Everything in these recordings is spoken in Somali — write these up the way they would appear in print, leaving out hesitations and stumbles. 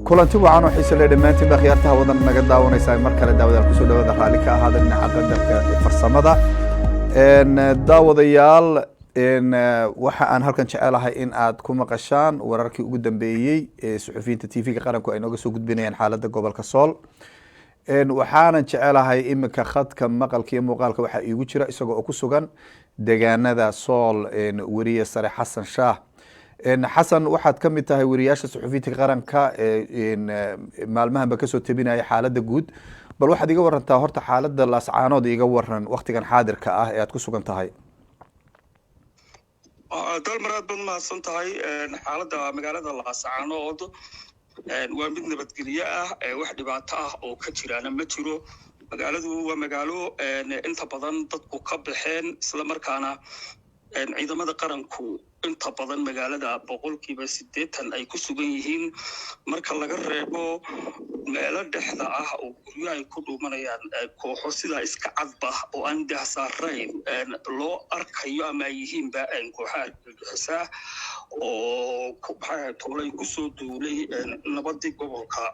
kulanti wacan oo xiiso leh dhamaantiin khiyaartaha wadan naga daawanaysa mar kale daawadayaal ku soo dhawaada raali ka ahaada dhinaca qadarka farsamada daawadayaal waxa aan halkan jecelahay in aad ku maqashaan wararkii ugu dambeeyay ee suxufiyiinta TV-ga qaranku ay nooga soo gudbinayaan xaaladda gobolka Sool waxaanan jecelahay imika khadka maqalka iyo muuqaalka waxa iigu jira isagoo oo ku sugan deegaanada Sool wariye sare Xasan Shaah حسن waxaad ka mid tahay wariyaasha suxufiyiinta qaranka maalmahan ba ka soo tabinaya xaaladda guud bal waxaad iga warantaa horta xaaladda laascaanood iga waran waqtigan xaadirka ah ee aad ku sugan tahay dalmaraad bad mahadsan tahay xaaladda magaalada laascaanood waa mid nabadgelyo ah wax dhibaato ah oo ka jirana ma jiro magaaladu waa magaalo inta badan dadku ka baxeen isla markaana ciidamada qaranku inta badan magaalada 80% ay ku sugan yihiin marka laga reebo meelo dhexda ah oo guryaha ay ku dhuumanayaan kooxo sida iska cadba oo aan dahsaarayn loo arkayo ama yihiinba kooxaha argagixisa oo toolay ku soo duulay nabadii gobolka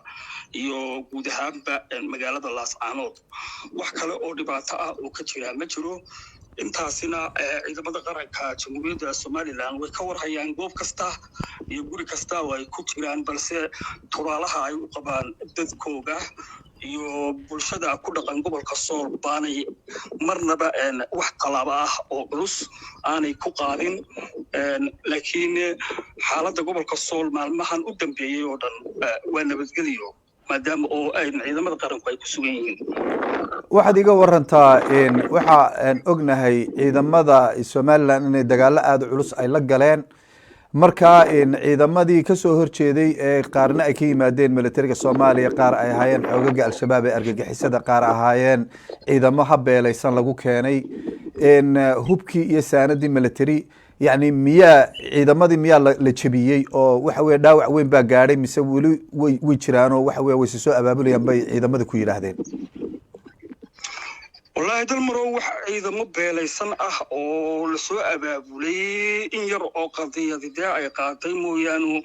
iyo guud ahaanba magaalada Laascaanood wax kale oo dhibaato ah oo ka jira ma jiro intaasina ciidamada qaranka Jamhuuriyadda Soomaaliland way ka warhayaan goob kasta iyo guri kasta oo ay ku jiraan balse turaalaha ay u qabaan dadkooga iyo bulshada ku dhaqan gobolka Sool baanay marnaba wax qalab ah oo culus aanay ku qaadin laakiin xaaladda gobolka Sool maalmahan u dambeeyay oo dhan waa nabadgelyo maadaama oo ay ciidamada qaranku ay ku sugan yihiin waxaad iga warantaa waxa aan ognahay ciidamada Soomaaliland inay dagaal aad u culus ay la galeen marka ciidamadii ka soo horjeeday ee qaarna ay ka yimaadeen militariga Soomaaliya qaar ay hayeen xogaga al-shabaab ee argagixisada qaar ahaayeen ciidamo habeelaysan lagu keenay hubkii iyo saanadii military يعني مياه ciidamadii miyaa la jabiyay oo waxa weey dhaawac weyn baa gaaray mise wali way jiraan oo waxa weey way soo abaabulayaan bay ciidamada ku yiraahdeen wallahi dalmaro wax ciidamo beelaysan ah oo la soo abaabulay in yar oo qadiyada ay qaatay mooyaane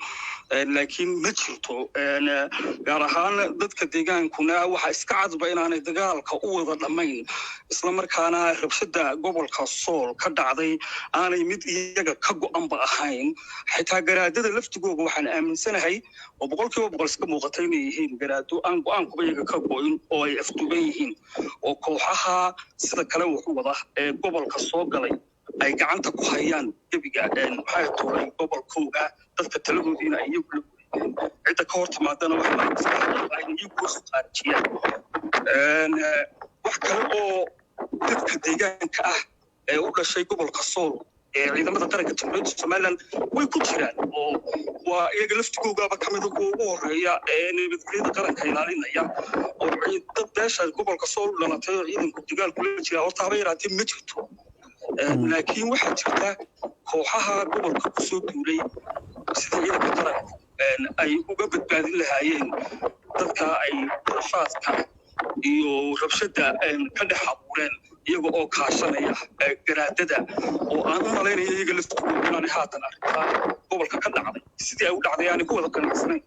laakiin ma jirto gaar ahaan dadka deegaankuna waxa iska cadba inaanay dagaalka u wada dhamayn isla markaana rabshada gobolka Sool ka dhacday aanay mid iyaga ka go'an ba ahayn xitaa garaadada laftigooda waxaan aaminsanahay oo boqolkiiba boqol iska muuqatay inay yihiin garaado aan go'aan kuba iyaga ka go'in oo ay afduuban yihiin oo kooxaha sida kale wuxuu wada gobolka soo galay ay gacanta ku hayaan debiga waxay tooray gobolkooda dadka taladoodiina iyagu cida ka hortimaadana wax ay iyagu soo qaarjiyaan wax kale oo dadka deegaanka ah ee u dhashay gobolka Sool ciidamada qaranka Jamhuuriyadda Soomaaliland way ku jiraan oo waa iyaga laftigooda kamid ah ugu horeeya nabadgelyada qaranka ilaalinaya oo ciidamada beesha gobolka Sool dhalatay ciidanka dagaal kula jira horta haba yaraatee ma jirto laakiin waxa jirta kooxaha gobolka ku soo duulay sida ciidanka qaranka ay uga badbaadin lahaayeen dadka ay rafaadka iyo rabshada ka dhex abuureen iyaga oo kaashanaya garaadada oo aan u maleynayo iyaga laftigooda inay haatan arkaan gobolka ka dhacday sidii ay u dhacday aan ku wada qanacsanayn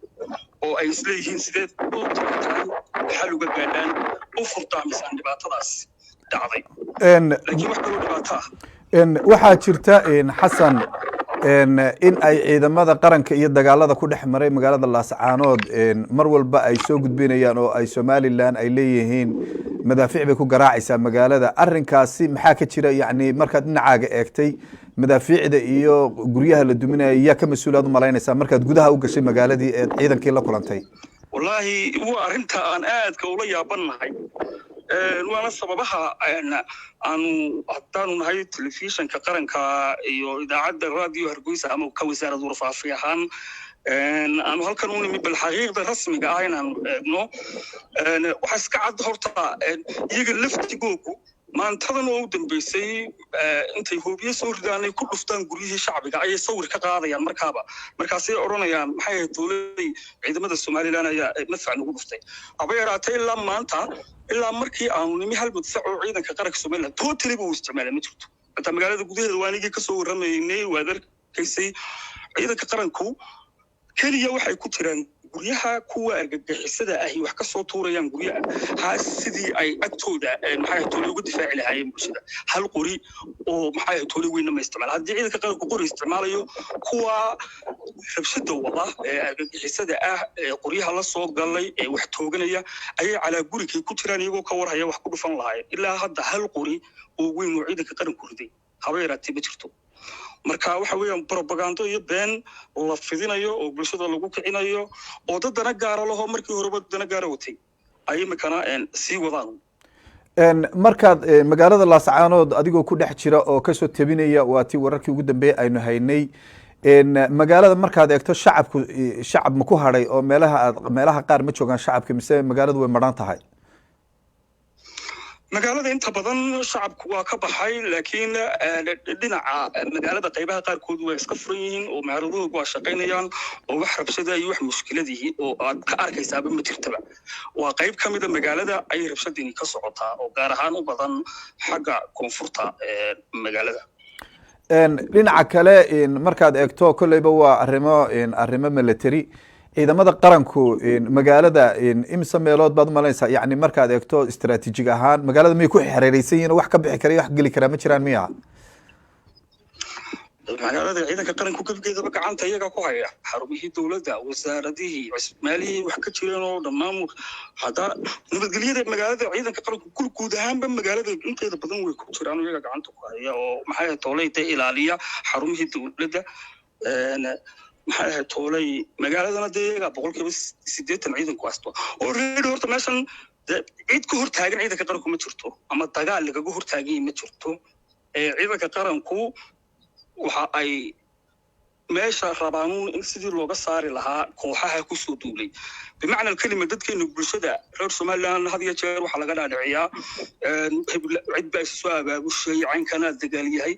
oo ay isleeyihiin sidee xal uga gaadhaan u furtaamisaan dhibaatadaas dhacday laakiin wax kale dhibaato ah waxaa jirta Xasan in ay ciidamada qaranka iyo dagaalada ku dhex maray magaalada Laascaanood mar walba ay soo gudbinayaan oo ay Soomaaliland ay leeyihiin madaafiic bay ku garaacaysaa magaalada arrinkaasi maxaa ka jira yani markaad dhinacaaga eegtay madaafiicda iyo guryaha la duminaya yaa ka mas'uulaad u malaynaysaa markaad gudaha u gashay magaaladii ee ciidankii la kulantay wallahi waa arrinta aan aad ka ula yaabanahay waana sababaha aanu haddaanu nahay telefishinka qaranka iyo idaacadda raadiyo Hargeysa ama ka wasaaradda warfaafinta aanu halkan u nimid bal xaqiiqda rasmiga ah inaan eegno waxa iska cad horta iyaga laftigoodu maantadan oo u dambeysay intay hoobiye soo ridaanay ku dhuftaan guryihii shacbiga ay sawir ka qaadayaan markaasay oranayaan maxay dawladda ciidamada Soomaaliland ayaa madfac ugu dhuftay aba yaraatay ilaa maanta ilaa markii aanu nimi hal madfac oo ciidanka qaranka Soomaaliland totally buu isticmaalay ma jirto inta magaalada gudaheeda waanigi ka soo waramaynay waad arkaysay ciidanka qaranku kaliya waxay ku jiraan guryaha kuwa argagixisada ahi wax ka soo tuurayaan guryaha haas sidii ay agtooda maxay toole ugu difaaci lahaayeen bulshada hal qori oo maxay toole weyn ma isticmaal haddii ciidanka qaranku qori isticmaalayo kuwa rabshada wada argagixisada qoryaha la soo galay wax tooganaya ayay cala gurigii ku jiraan iyagoo ka warhaya wax ku dhufan lahaayeen ilaa hadda hal qori oo weyn oo ciidanka qaranku riday haba yaraatee ma jirto marka waxa weeyaan propaganda iyo been la fidinayo oo bulshada lagu kicinayo oo dadana gaar ah markii horeba dadana gaar watay ay makana sii wadaan markaad magaalada Laascaanood adigoo ku dhex jira oo ka soo tabinaya waa tii wararkii ugu dambeeyay aynu haynay magaalada markaad eegto shacab ma ku haray oo meelaha qaar ma joogan shacabka mise magaaladu way maran tahay magaalada inta badan shacabku waa ka baxay laakiin dhinaca magaalada qaybaha qaar kood way iska furan yihiin oo magaaladoodu waa shaqaynayaan oo wax rabshada iyo wax mushkiladii oo aad ka arkaysaaba ma jirtaba waa qayb ka mid ah magaalada ay rabshadini ka socotaa oo gaar ahaan u badan xagga koonfurta magaalada dhinaca kale markaad eegto kolleyba waa arrimo military ciidamada qaranku magaalada imsa meelood baad malaysa yani markaad eegto istiraatiijig ahaan magaalada may ku xiriiraysan yihiin wax ka bixi kara wax geli kara ma jiraan miya magaalada ciidanka qaranku gabgeedaba gacanta iyaga ku haya xarumihii dawladda wasaaradihii cismaalihii wax ka jireen oo dhammaan hada nabadgelyada magaalada ciidanka qaranku guud ahaanba magaalada inteeda badan way ku jiraan iyaga gacanta ku haya oo maxay toolayda ilaaliya xarumihii dawladda maxay toolay magaaladana deegaanka boqolkiiba 80 ciidanku asto oo reer horta meeshan cid ku hortaagan ciidanka qaranku ma jirto ama dagaal laga hortaagay ma jirto ciidanka qaranku waxa ay meesha rabaan in sidii looga saari lahaa kooxaha ku soo duulay bimacna kalima dadkeena bulshada reer Soomaaliland had iyo jeer waxa laga dhaadhiciyaa cid baa soo abaabushay caankana dagaal yahay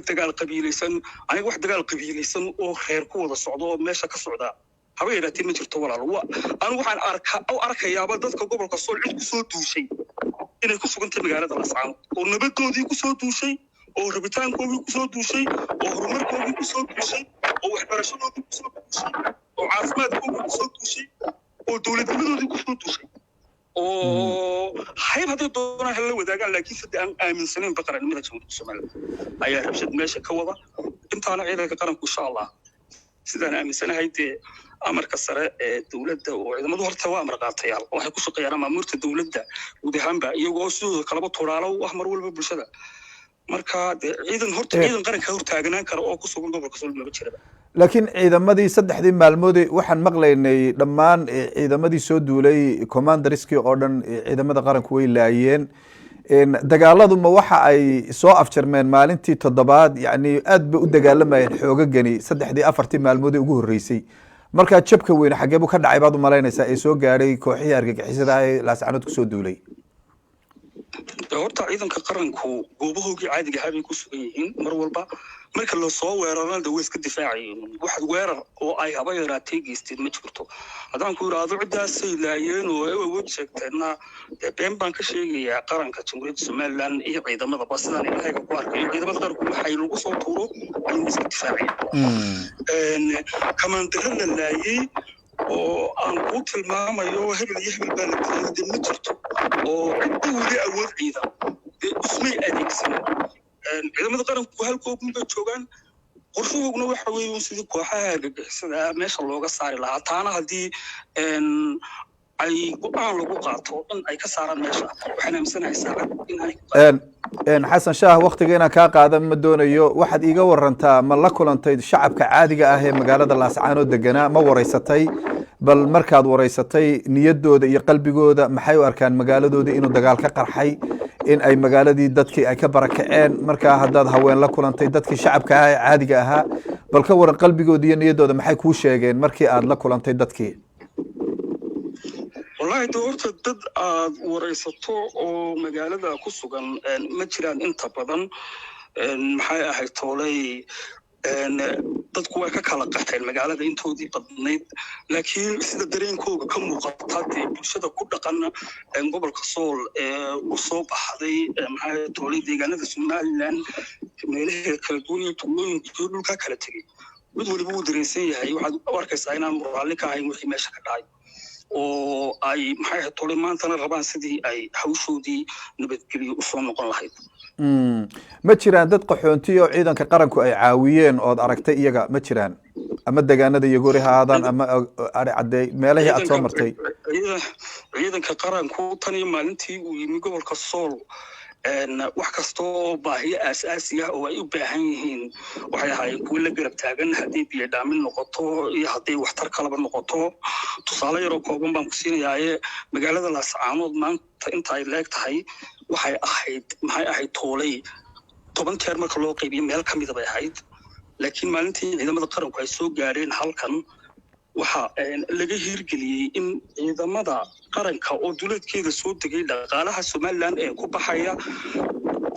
dagaal qabiilaysan aniga wax dagaal qabiilaysan oo reer ku wada socdo oo meesha ka socda haba yaraatee ma jirto walaal anigu waxaan arkayaaba dadka gobolka Sool cid ku soo duushay inay ku sugantay magaalada Laascaanood oo nabadoodii ku soo duushay oo rabitaankoodii ku soo duushay oo horumarkoodii ku soo duushay oo waxbarashadoodii ku soo duushay oo caafimaadkoodii ku soo duushay oo dawladnimadoodii ku soo duushay oo hayb haday doonaan hal la wadaagaan laakiin sidii aan aaminsaneyn baqaranimada jamhuuriyadda Soomaaliya ayaa rabshad meesha ka wada intaana ciidanka qaranku insha Allah sidaan aaminsanahay amarka sare ee dawladda oo ciidamadu horta waa amar qaatayaal waxay ku shaqeeyaan maamulka dawladda guud ahaanba iyagoo sidoo kale toolaalo wax mar walba bulshada marka ciidan qaranka hortaagnaan kara oo ku sugan gobolka Sool ma jiraba laakiin ciidamadii saddexdii maalmood waxaan maqlaynay dhammaan ciidamadii soo duulay commanderskii oo dhan ciidamada qaranku way laayeen dagaaladu ma waxa ay soo afjarmeen maalintii toddobaad yani aad bay u dagaalamayeen xoogagani saddexdii afartii maalmood ugu horeysay marka jabka weyn xagee buu ka dhacay baad u malaynaysaa ee soo gaaray kooxihii argagixisada ee Laascaanood ku soo duulay horta ciidanka qaranku goobahoogii caadiga ahaa bay ku sugan yihiin mar walba marka la soo weerarana way iska difaacayeen wax weerar oo ay haba yaraatay geysteen ma jirto haddaan ku yiraahdo cidaasay laayeen oo ay awood sheegteena been baan ka sheegayaa qaranka jamhuuriyadda Soomaaliland iyo ciidamada basidaan ilaahay ku arkay ciidamada qaranku waxay lagu soo tuuro ay iska difaacayeen kamandarada laayay oo aan ku tilmaamayo hebel iyo hebel baa la diiday ma jirto oo cidda wali awood ciidan ismay adeegsan ciidamada qaranku halkooda bay joogaan qorshahooduna waxa weeye sidii kooxaha argagixisada meesha looga saari lahaa taana haddii ay go'aan lagu qaato in ay ka saaraan meesha waxaan aaminsanahay saacad in ay xasan shaah waqtigeena ka qaadan ma doonayo waxaad iiga warantaa ma la kulantay shacabka caadiga ah ee magaalada Laascaanood deganaa ma wareysatay bal markaad wareysatay niyadooda iyo qalbigooda maxay u arkaan magaaladooda inuu dagaal ka qarxay in ay magaaladii dadkii ay ka barakaceen marka haddaad haween la kulantay dadkii shacabka ah ee caadiga ahaa bal ka waran qalbigooda iyo niyadooda maxay kuu sheegeen markii aad la kulantay dadkii والله دورت dad aad wareysato oo magaalada ku sugan ma jiraan inta badan maxay ahayd toolay dadku way ka kala qaxeen magaalada intoodii badnayd laakiin sida dareenkooda ka muuqata bulshada ku dhaqan gobolka Sool u soo baxday maxay toolay deegaanada Soomaaliland meelaha kala duwan iyo tuulooyinka dhulka kala tagay mid waliba uu dareensan yahay waxaad u arkaysaa inaan raalli ka ahayn wixii meesha ka dhacay oo ay maxay ahayd tole maantana rabaan sidii ay hawshoodii nabadgelyo u soo noqon lahayd ma jiraan dad qaxoonti oo ciidanka qaranku ay caawiyeen ood aragtay iyaga ma jiraan ama deegaanada Yagoori ha aadaan ama ari caday meelaha aad soo martay ciidanka qaranku tan iyo maalintii uu yimi gobolka Sool wax kasta oo baahiyo aasaasi ah oo ay u baahan yihiin waxay ahaayeen kuwa la garab taagan haddii biyo dhaamin noqoto iyo haddii waxtar kalaba noqoto tusaale yar oo kooban baan ku siinayaa magaalada Laascaanood maanta inta ay leeg tahay waxay ahayd toolay 10 jeer marka loo qaybiyo meel ka mid ah bay ahayd laakiin maalintii ciidamada qaranku ay soo gaareen halkan waxa laga hirgeliyay in ciidamada qaranka oo dawladkeeda soo degay dhaqaalaha Soomaaliland ee ku baxaya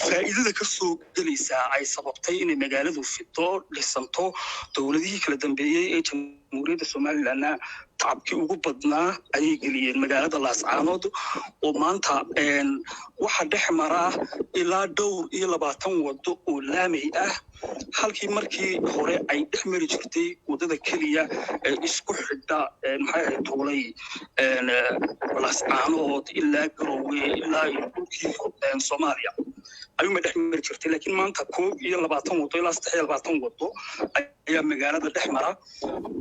faa'iidada ka soo galaysa ay sababtay in magaaladu fido dhisanto dawladihii kala dambeeyay ee jamhuuriyadda Soomaaliland tacabkii ugu badnaa ay geliyeen magaalada Laascaanood oo maanta waxa dhex mara ilaa dhowr iyo 20 wado oo laamay ah halkii markii hore ay dhex mari jirtay wadada kaliya ee isku xidha maxay ahayd toolay Laascaanood ilaa Garowe ilaa dhulkii Soomaaliya ayuu dhex mari jirtay laakiin maanta 20 wado ilaa 23 wado ayaa magaalada dhex mara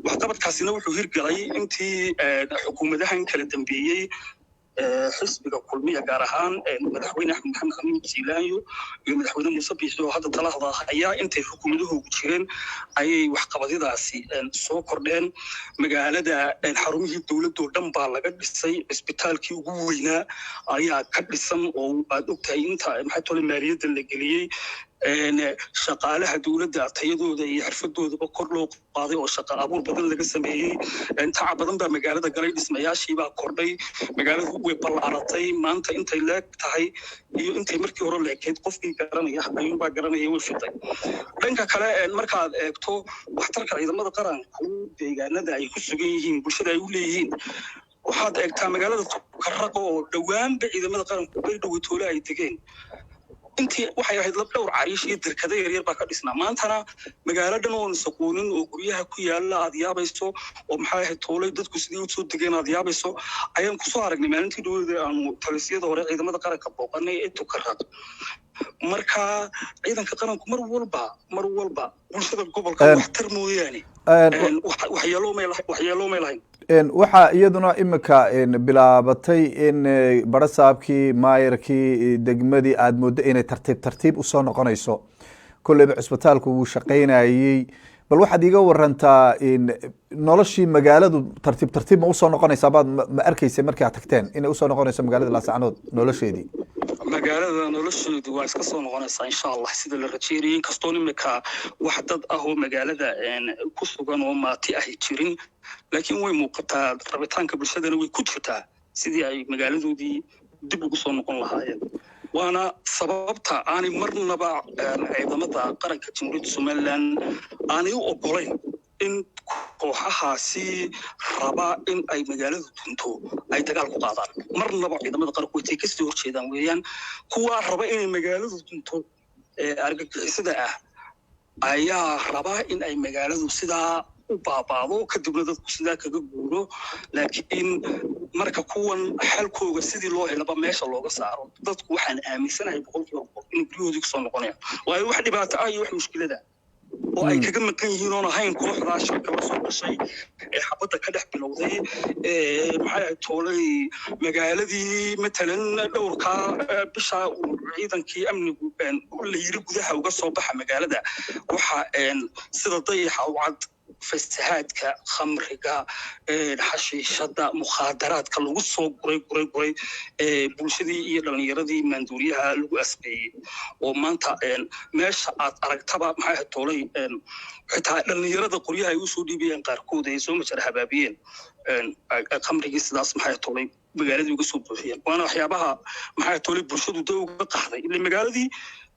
waxqabadkaasina wuxuu hirgalay intii xukuumadahan kala dambeeyay xisbiga kulmiya gaar ahaan madaxweyne Axmed Maxamed Xamiid Jiilaanyo iyo madaxweyne Muuse Biixi oo hadda talada haya intay xukuumaduhu ku jireen ayay waxqabadidaasi soo kordheen magaalada xarumihii dawladda oo dhan baa laga dhisay isbitaalkii ugu weynaa ayaa ka dhisan oo aad ogtahay inta maxay tole maaliyadda la geliyay shaqaalaha dawladda tayadooda iyo xirfadooda kor loo qaaday oo shaqo abuur badan laga sameeyay inta badan baa magaalada galay dhismayaashii baa kordhay magaaladu way ballaaratay maanta intay leeg tahay iyo intay markii hore leekeed qofkii garanaya ayuu baa garanaya way fitay dhanka kale markaad eegto waxtarka ciidamada qaranku deegaanada ay ku sugan yihiin bulshada ay u leeyihiin waxaad eegtaa magaalada Tukarraq oo dhawaanba ciidamada qaranku ay dhawaytoole ay degeen intii waxay ahayd dhowr cariish iyo dirkada yar baa ka dhisnaa maantana magaaladan oo saqoonin oo guryaha ku yaala aad yaabayso oo maxay ahayd toolay dadku sidii u soo degeen aad yaabayso ayaan ku soo aragnay maalintii dhawada aanu talisiyada hore ciidamada qaranka booqanay ee Tukarraq marka ciidanka qaranku mar walba bulshada gobolka waxtar mooyaane waxyeelo meelahayn waxa iyaduna imika bilaabatay in barasaabkii maayarkii degmadii aad moodo inay tartiib u soo noqonayso kulliba cisbitaalku uu shaqaynayay bal waxaad iga warantaa noloshii magaaladu tartiib ma u soo noqonaysaa baad ma arkaysay markii aad tagteen inay u soo noqonayso magaalada Laascaanood nolosheedii magaalada nolosheedu waa iska soo noqonaysaa insha Allah sida la rajeeyay inkastoo nimka wax dad ah oo magaalada ku sugan oo maati ah jirin laakiin way muuqataa rabitaanka bulshadana way ku jirtaa sidii ay magaaladoodii dib ugu soo noqon lahaayeen waana sababta aanay marnaba ciidamada qaranka jamhuuriyadda Soomaaliland aanay u ogolayn in kooxahaasi raba in ay magaaladu dunto ay dagaal ku qaadaan marnaba ciidamada qaranku way ka soo horjeedaan weeyaan kuwa raba in magaaladu dunto argagixisada ah ayaa raba in ay magaaladu sidaa u baabaado kadibna dadku sidaa kaga guuro laakiin marka kuwan xalkooga sidii loo helaba meesha looga saaro dadku waxaan aaminsanahay boqolkiiba in guryahooda soo noqonayaan waayo wax dhibaato ah iyo wax mushkilada oo ay kaga maqan yihiin oo ahayn kooxda shirka la soo gashay ee xabada ka dhex bilowday maxay toolay magaaladii matalan dhowrka bisha ciidankii amnigu la yiri gudaha uga soo baxa magaalada waxa sida dayaxa u cad fasahaadka khamriga xashiishada mukhaadaraadka lagu soo guray bulshadii iyo dhalinyaradii maanduuriyaha lagu asbeeyay oo maanta meesha aad aragtaba maxay toolay xitaa dhalinyarada qoryaha ay u soo dhiibiyeen qaarkood ay soo majar habaabiyeen khamrigii sidaas maxay toolay magaaladii uga soo buuxiyeen waana waxyaabaha maxay toolay bulshadu dad uga qaxday ilaa magaaladii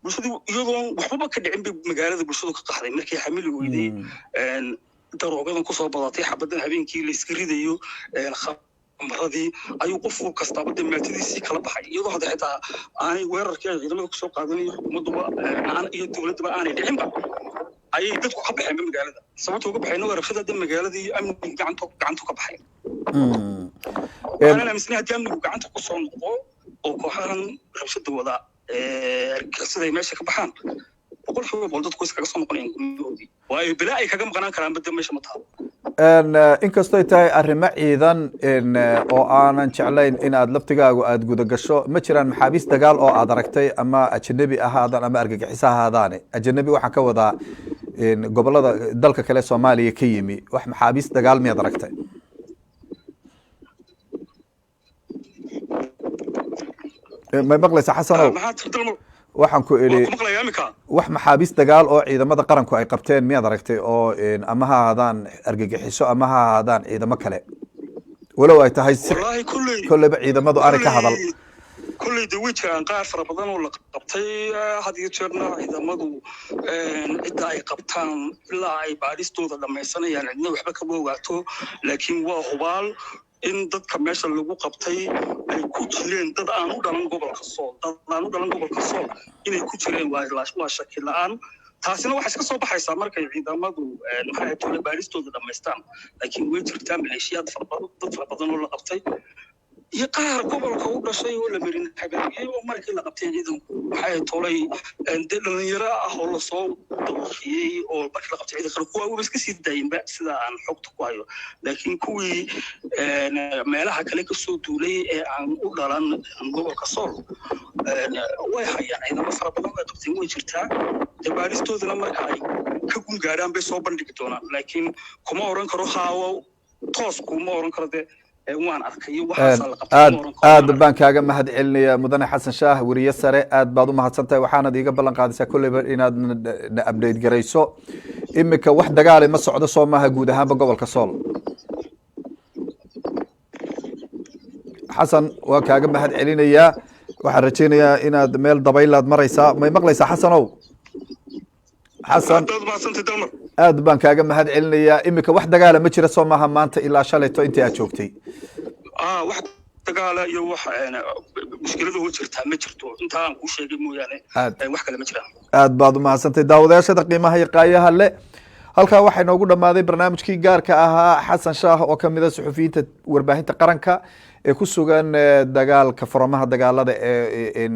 bulshadu iyadoo waxba ka dhicin bay magaalada bulshadu ka qaxday markii xamil weyday daroogadan ku soo badatay xabadan habeenkii la iska ridayo khamradii ayuu qof kastaba dhimaatadiisii kala baxay iyadoo hadda xitaa aanay weerarkii ay ciidamada ku soo qaadanayo xukuumaduba iyo dowladduba aanay dhicinba ayay dadku ka baxeen magaalada sababtoo uga baxeen oo rabshada magaaladii amniga gacantu ka baxay waxaan aaminsanay haddii amnigu gacanta ku soo noqdo oo kooxahan rabshada wada siday meesha ka baxaan boqolkiiba boqol dadku iskaga soo noqonayaan guryahoodii waayo bilaa ay kaga maqnaan karaan badda meesha ma taalo inkastoo ay tahay arrimo ciidan oo aanan jeclayn inaad laftigaagu aada guda gasho ma jiraan maxaabiis dagaal oo aad aragtay ama ajanabi ahaadaan ama argagixiso ahaadaane ajanabi waxaan ka wadaa gobolada dalka kale soomaaliya ka yimi wax maxaabiis dagaal miyaad aragtay may maqlaysa xasanow waxaan ku idhi wax maxaabiis dagaal oo ciidamada qaranku ay qabteen miyaad aragtay oo ama ha ahaadaan argagixiso ama ha ahaadaan ciidamo kale walow ay tahay kolleyba ciidamadu aanay ka hadal kolleyda way jiraan qaar fara badan oo la qabtay had iyo jeerna ciidamadu cidda ay qabtaan ilaa ay baadhistooda dhamaysanayaan cidna waxba kama ogaato laakiin waa hubaal in dadka meesha lagu qabtay ay ku jireen dad aan u dhalan gobolka sool inay ku jireen waa shaki la'aan taasina waxay iska soo baxaysaa markay ciidamadu maxay tole baadhistooda dhamaystaan laakiin way jirtaa maleeshiyaad dad fara badan oo la qabtay iyo qaar gobolka u dhashay oo la marin habeeyay oo markii la qabtay ciidanku waxay tolay dhalinyaro ah oo la soo dawqiyay oo markii la qabtay ciidanka kuwa uu iska sii daayinba sida aan xogta ku hayo laakiin kuwii meelaha kale ka soo duulay ee aan u dhalan gobolka sool way hayaan ciidamo fara badan oo qabtay way jirtaa dabaalistoodana marka ay ka gungaaraan bay soo bandhigi doonaan laakiin kuma oran karo haawo toos kuma oran karo aad baan kaaga mahad celinaya mudane xasan shaah weriye sare aad baad u mahadsantahay waxaanad iiga ballan qaadaysaa kolleyba inaad na update garayso imika wax dagaale ma socdo soo maaha guud ahaanba gobolka sool xasan waa kaaga mahad celinayaa waxaan rajaynayaa inaad meel dabaylaad maraysaa may maqlaysaa xasanow xasan aad baan kaaga mahad celinayaa imika wax dagaala ma jira soo maaha maanta ilaa shalayto intii aad joogtay wax dagaala iyo wax mushkiladu u jirtaa ma jirto inta aan ku sheegay mooyaane wax kale ma jiraan aad baad u mahadsantahay daawadayaashada qiimaha iyo qaayaha le halkaa waxaa inoogu dhammaaday barnaamijkii gaarka ahaa xasan shaah oo kamid a suxufiyiinta warbaahinta qaranka ee ku sugan dagaalka furamaha dagaalada ee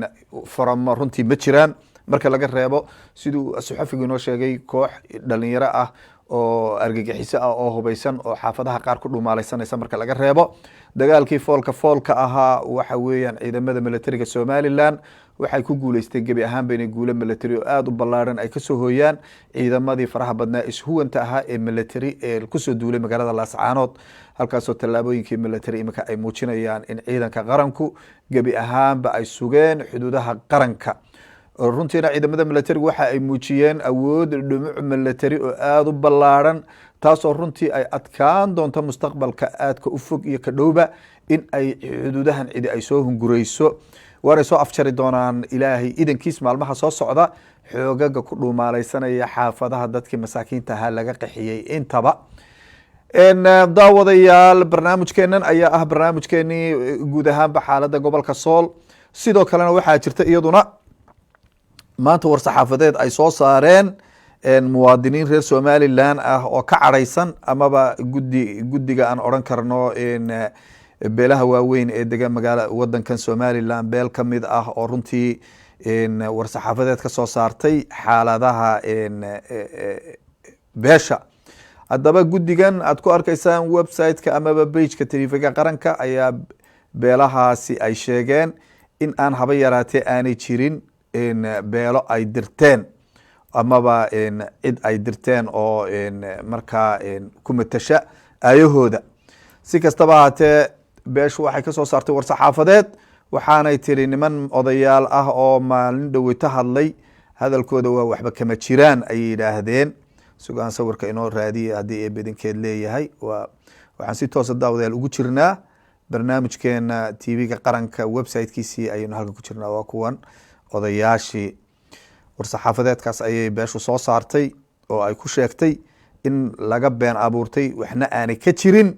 furamo runtii ma jiraan marka laga reebo siduu saxafigu inoo sheegay koox dhalinyaro ah oo argagixiso ah oo hubeysan oo xaafadaha qaar ku dhumaalaysanaysa marka laga reebo dagaalkii foolka ahaa waxa weeyaan ciidamada militariga somalilan waxay ku guuleysteen gebi ahaanba inay guulo military oo aada u ballaaran ay kasoo hooyaan ciidamadii faraha badnaa ishuwanta ahaa ee military ee kusoo duulay magaalada laascaanood halkaasoo tallaabooyinkii military imika ay muujinayaan in ciidanka qaranku gebi ahaanba ay sugeen xuduudaha qaranka runtiina ciidamada militariga waxa ay muujiyeen awood dhumuc military oo aada u ballaaran taasoo runtii ay adkaan doonto mustaqbalka aadka u fog iyo ka dhowba in ay xuduudahan cidi ay soo hungureyso waanay soo afjari doonaan ilaahay idankiis maalmaha soo socda xoogaga ku dhuumaalaysanaya xaafadaha dadkii masaakiinta ahaa laga qaxiyey intaba daawadayaal barnaamijkeenan ayaa ah barnaamijkeenii guud ahaanba xaalada gobolka sool sidoo kalena waxaa jirta iyaduna maanta war-saxaafadeed ay soo saareen muwaadiniin reer somalilan ah oo ka cadhaysan amaba guddiga aan odran karno beelaha waaweyn ee degan wadankan somalilan beel kamid ah oo runtii war-saxaafadeed ka soo saartay xaaladaha beesha haddaba guddigan aad ku arkaysaan website-ka amaba bageka telefiga qaranka ayaa beelahaasi ay sheegeen in aan haba yaraatee aanay jirin beelo ay dirteen amaba cid ay dirteen oo markaa ku matasha aayahooda si kastaba ahaatee beeshu waxay kasoo saartay war-saxaafadeed waxaanay tiri niman odayaal ah oo maalin dhoweyto hadlay hadalkooda waa waxba kama jiraan ayay yidhaahdeen sugaan sawirka inoo raadiya haddii ee bedinkeed leeyahay waxaan si toosa daawadayaal ugu jirnaa barnaamijkeena tv-ga qaranka websitekiisii ayaynu halkan ku jirnaa waa kuwan odayaashii war-saxaafadeedkaas ayay beeshu soo saartay oo ay ku sheegtay in laga been abuurtay waxna aanay ka jirin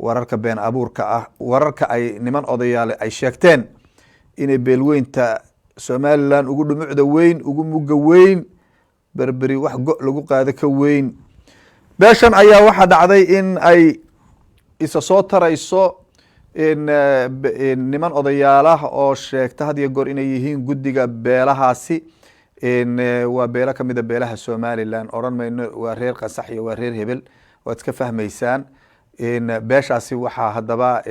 wararka been abuurka ah wararka ay niman odayaale ay sheegteen inay beelweynta somalilan ugu dhumucda weyn ugu muga weyn berberi wax go lagu qaado ka weyn. beeshan ayaa waxaa dhacday in ay isa soo tarayso niman odayaalaha oo sheegta had iyo goor inay yihiin guddiga beelahaasi. waa beelo kamid a beelaha somaliland, oran mayno waa reer qasax iyo waa reer hebel, waad iska fahmaysaan. beeshaasi waxaa hadaba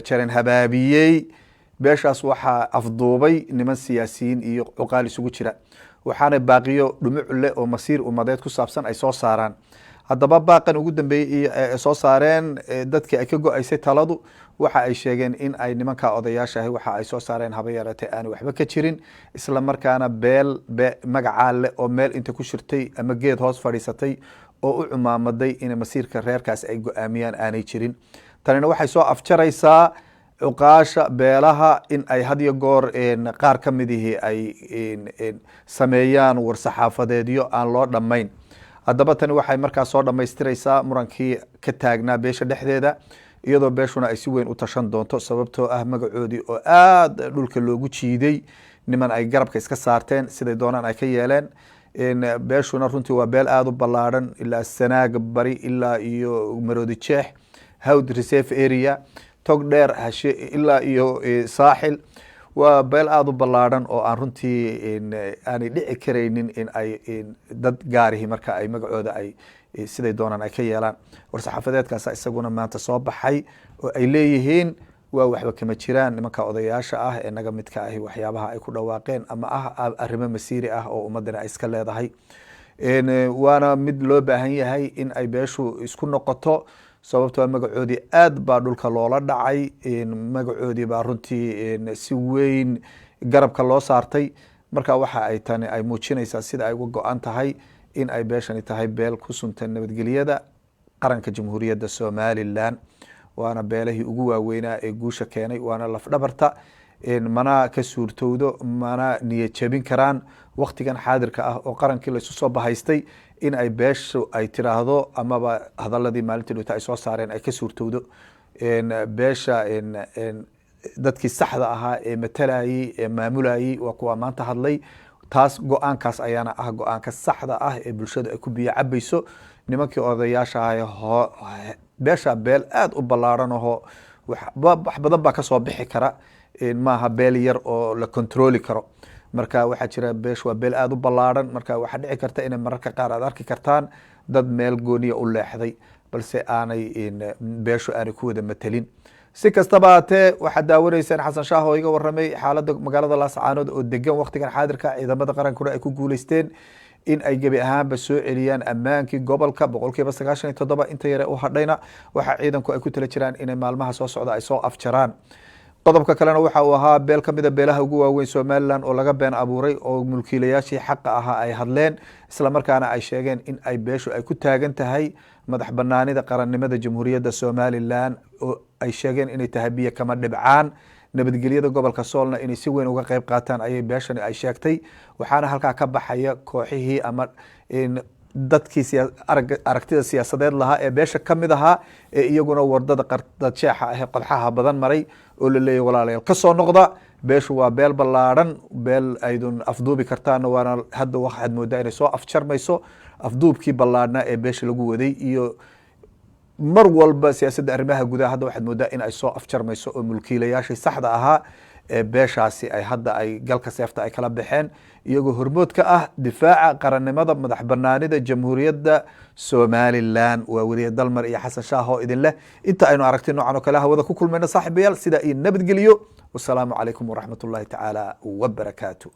jaren habaabiyey, beeshaas waxaa afduubay niman siyaasiyiin iyo cuqaal isugu jira, waxaana baaqiyo dhumuc leh oo masiir umadeed ku saabsan ay soo saaraan. haddaba baaqan ugu dambeeyey soo saareen dadkii ay ka go-aysay taladu, waxa ay sheegeen in ay nimanka odayaashaah waxa ay soo saareen haba yaratee aan waxba ka jirin, isla markaana beel magacaa leh oo meel inta ku shirtay ama geed hoos fadhiisatay oo u cumaamaday in masiirka reerkaas ay go-aamiyaan aanay jirin. tanina waxay soo afjaraysaa cuqaasha beelaha in ay had iyo goor qaar ka midihii ay sameeyaan war-saxaafadeedyo aan loo dhammayn. haddaba tani waxay markaa soo dhammaystiraysaa murankii ka taagnaa beesha dhexdeeda, iyadoo beeshuna ay si weyn u tashan doonto, sababtoo ah magacoodii oo aada dhulka loogu jiiday, niman ay garabka iska saarteen siday doonaan ay ka yeeleen. beeshuna runtii waa beel aada u ballaadhan, ilaa sanaaga bari ilaa iyo maroodi jeex, hawd reserve area, tog dheer hashe ilaa iyo saaxil. waa beel aada u ballaadhan oo aan runtii aanay dhici karaynin in ay dad gaarihi marka ay magacooda ay siday doonaan ay ka yeelaan. war-saxaafadeedkaasa isaguna maanta soo baxay oo ay leeyihiin waa waxba kama jiraan nimanka odayaasha ah ee naga midka ahi waxyaabaha ay ku dhawaaqeen ama ah arrimo masiiri ah oo ummadana ay iska leedahay. waana mid loo baahan yahay in ay beeshu isku noqoto, sababtoo magacoodii aad baa dhulka loola dhacay, magacoodii baa runtii si weyn garabka loo saartay. marka waxa ay tani ay muujinaysaa sida ay uga go-an tahay in ay beeshani tahay beel ku suntan nabadgelyada qaranka jamhuuriyadda somaliland, waana beelahii ugu waaweynaa ee guusha keenay, waana lafdhabarta. mana ka suurtowdo, mana niyad jabin karaan waktigan xaadirka ah oo qarankii laysu soo bahaystay in ay beeshu ay tiraahdo amaba hadaladii maalintii dhota ay soo saareen ay ka suurtowdo. beesha dadkii saxda ahaa ee matalayey ee maamulayey waa kuwa maanta hadlay. taas go-aankaas ayaana ah go-aanka saxda ah ee bulshada ay ku biyo cabayso. nimankii odayaasha ah beesha beel aada u ballaadhan aho wax badan baa kasoo bixi kara, maaha beel yar oo la controli karo. marka waxaa jira beesh waa beel aada u ballaadhan, marka waxaa dhici karta inay mararka qaar aad arki kartaan dad meel gooniya u leexday, balse aanay beeshu aanay ku wada matelin. si kastaba hatee waxaad daawanaysaan xasan shaah oo iga waramay xaaladda magaalada laascaanood oo degan waktigan xaadirka, ciidamada qarankuna ay ku guuleysteen in ay gebi ahaanba soo celiyaan ammaankii gobolka 97%. inta yare u hadhayna waxa ciidanku ay ku tala jiraan inay maalmaha soo socda ay soo afjaraan. qodobka kalena waxa uu ahaa beel kamid a beelaha ugu waaweyn somaliland oo laga been abuuray oo mulkiilayaashii xaqa ahaa ay hadleen, isla markaana ay sheegeen in ay beeshu ay ku taagan tahay madax banaanida qarannimada jamhuuriyadda somaliland, oo ay sheegeen inay tahay biyo kama dhibcaan. nabadgelyada gobolka soolna inay si weyn uga qeyb qaataan ayay beeshani ay sheegtay. waxaana halkaa ka baxaya kooxihii ama dadkii aragtida siyaasadeed lahaa ee beesha kamid ahaa ee iyaguna wadada qardadjeexa ah ee qodxaha badan maray oo la leeyahy walaalayaal kasoo noqda. beeshu waa beel ballaadhan, beel aydun afduubi kartaana waana hadda waxaad moodaa inay soo afjarmayso afduubkii ballaadhnaa ee beesha lagu waday. iyo mar walba siyaasadda arrimaha gudaha hadda waxaad moodaa in ay soo afjarmayso oo mulkiilayaashii saxda ahaa ee beeshaasi ay hadda ay galka seefta ay kala baxeen, iyagoo hormood ka ah difaaca qarannimada madax banaanida jamhuuriyadda somaliland. waa weriye dalmar iyo xasan shaah oo idin leh inta aynu aragtay noocan oo kale hawada ku kulmayna saaxiibayaal sidaa iyo nabadgeliyo. wasalaamu calaykum waraxmat ullahi tacaala wabarakaatu.